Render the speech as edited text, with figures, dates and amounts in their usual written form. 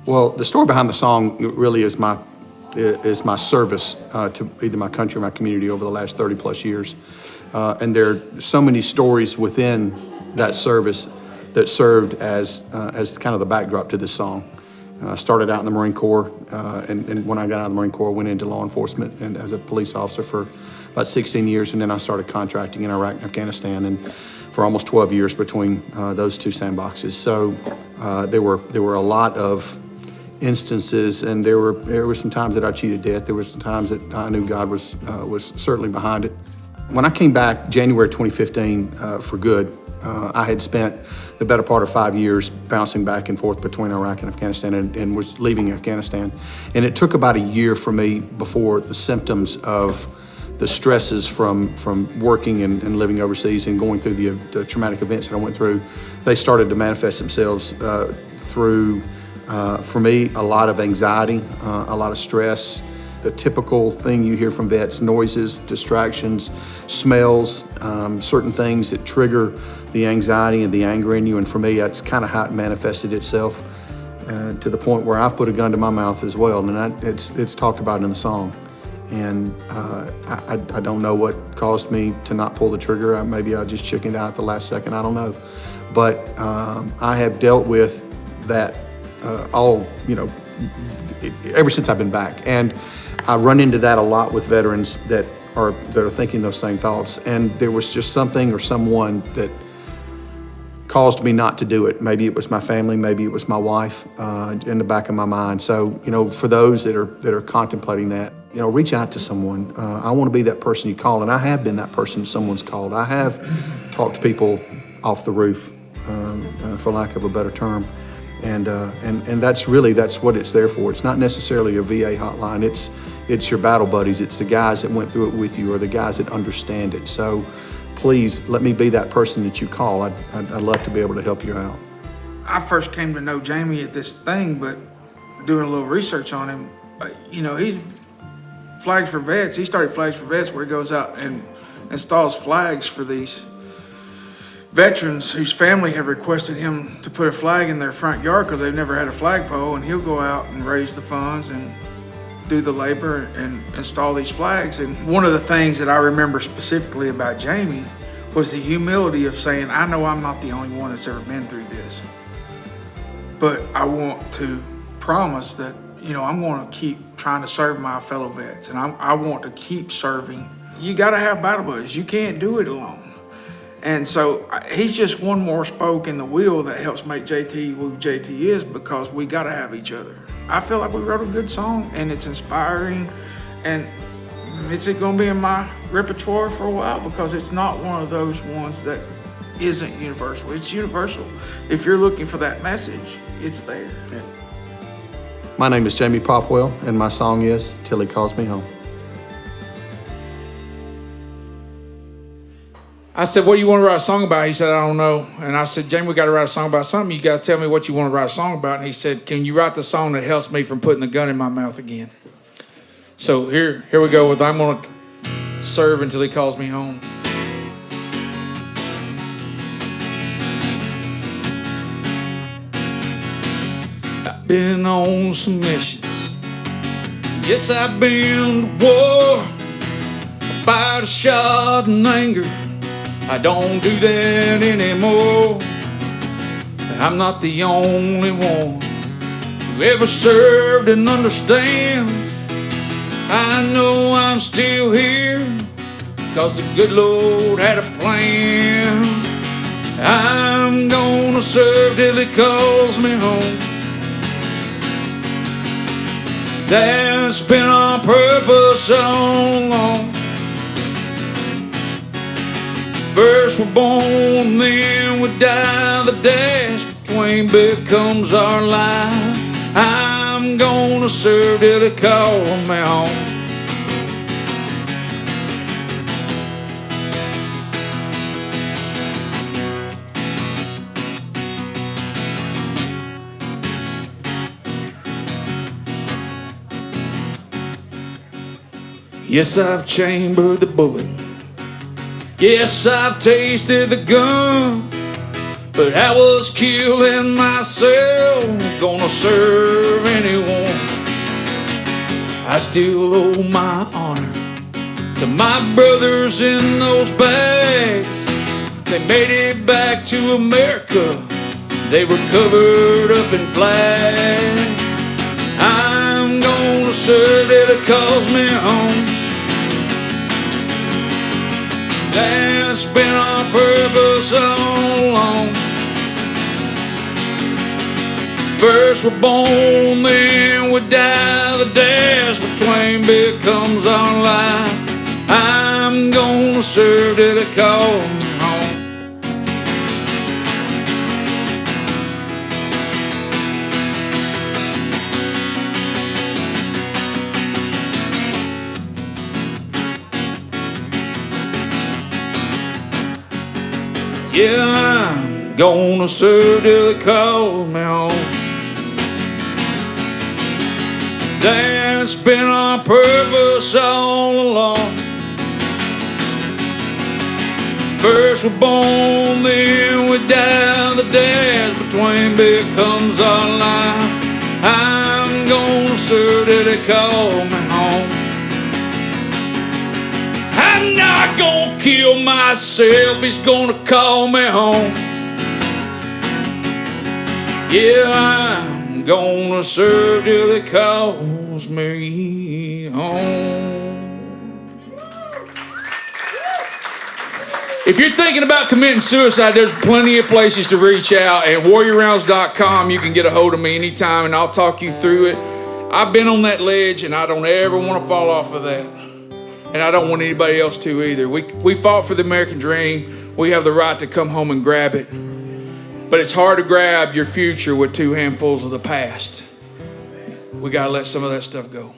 Well, the story behind the song really is my service to either my country or my community over the last 30 plus years. And there are so many stories within that service that served as kind of the backdrop to this song. Started out in the Marine Corps, and when I got out of the Marine Corps, went into law enforcement and as a police officer for about 16 years, and then I started contracting in Iraq and Afghanistan, and for almost 12 years between those two sandboxes. So there were a lot of instances, and there were some times that I cheated death. There were some times that I knew God was certainly behind it. When I came back January 2015 for good, I had spent the better part of 5 years bouncing back and forth between Iraq and Afghanistan, and was leaving Afghanistan. And it took about a year for me before the symptoms of the stresses from working and living overseas and going through the traumatic events that I went through, they started to manifest themselves through, for me, a lot of anxiety, a lot of stress. The typical thing you hear from vets: noises, distractions, smells, certain things that trigger the anxiety and the anger in you. And for me, that's kind of how it manifested itself to the point where I've put a gun to my mouth as well. And it's talked about in the song. And I don't know what caused me to not pull the trigger. Maybe I just chickened out at the last second. I don't know. But I have dealt with that ever since I've been back. And I run into that a lot with veterans that are thinking those same thoughts. And there was just something or someone that caused me not to do it. Maybe it was my family, maybe it was my wife in the back of my mind. So, for those that are contemplating that, reach out to someone. I want to be that person you call, and I have been that person someone's called. I have talked to people off the roof, for lack of a better term. And that's what it's there for. It's not necessarily a VA hotline. It's your battle buddies. It's the guys that went through it with you, or the guys that understand it. So please let me be that person that you call. I'd love to be able to help you out. I first came to know Jamie at this thing, but doing a little research on him, he's Flags for Vets. He started Flags for Vets, where he goes out and installs flags for these veterans whose family have requested him to put a flag in their front yard because they've never had a flagpole, and he'll go out and raise the funds and do the labor and install these flags. And one of the things that I remember specifically about Jamie was the humility of saying, I know I'm not the only one that's ever been through this, but I want to promise that, I'm going to keep trying to serve my fellow vets, and I want to keep serving. You got to have battle buddies. You can't do it alone. And so he's just one more spoke in the wheel that helps make JT who JT is, because we got to have each other. I feel like we wrote a good song, and it's inspiring, and it's going to be in my repertoire for a while, because it's not one of those ones that isn't universal. It's universal. If you're looking for that message, it's there. Yeah. My name is Jamie Popwell, and my song is Till He Calls Me Home. I said, what do you want to write a song about? He said, I don't know. And I said, Jamie, we got to write a song about something. You got to tell me what you want to write a song about. And he said, can you write the song that helps me from putting the gun in my mouth again? So here we go with I'm going to serve until he calls me home. I've been on some missions. Yes, I've been to war. I fired a shot in anger. I don't do that anymore. I'm not the only one who ever served and understands. I know I'm still here because the good Lord had a plan. I'm gonna serve till He calls me home. That's been our purpose all along. First we're born, then we die. The dash between becomes our life. I'm gonna serve till He calls me home. Yes, I've chambered the bullet. Yes, I've tasted the gun, But I was killing myself, gonna serve anyone. I still owe my honor to my brothers in those bags. They made it back to America. They were covered up in flags. I'm gonna serve till it calls me home. That's been our purpose all along. First we're born, then we die. The dash between becomes our life. I'm gonna serve till it calls me home. Yeah, I'm gonna serve till it calls me home. That's been our purpose all along. First we're born, then we die. The dance between becomes our life. I'm gonna serve till they call me home. I'm not gonna kill myself, he's gonna call me home. Yeah, I'm gonna serve till it calls me home. If you're thinking about committing suicide, there's plenty of places to reach out. At warriorrounds.com, you can get a hold of me anytime and I'll talk you through it. I've been on that ledge and I don't ever want to fall off of that. And I don't want anybody else to either. We fought for the American dream. We have the right to come home and grab it. But it's hard to grab your future with two handfuls of the past. We got to let some of that stuff go.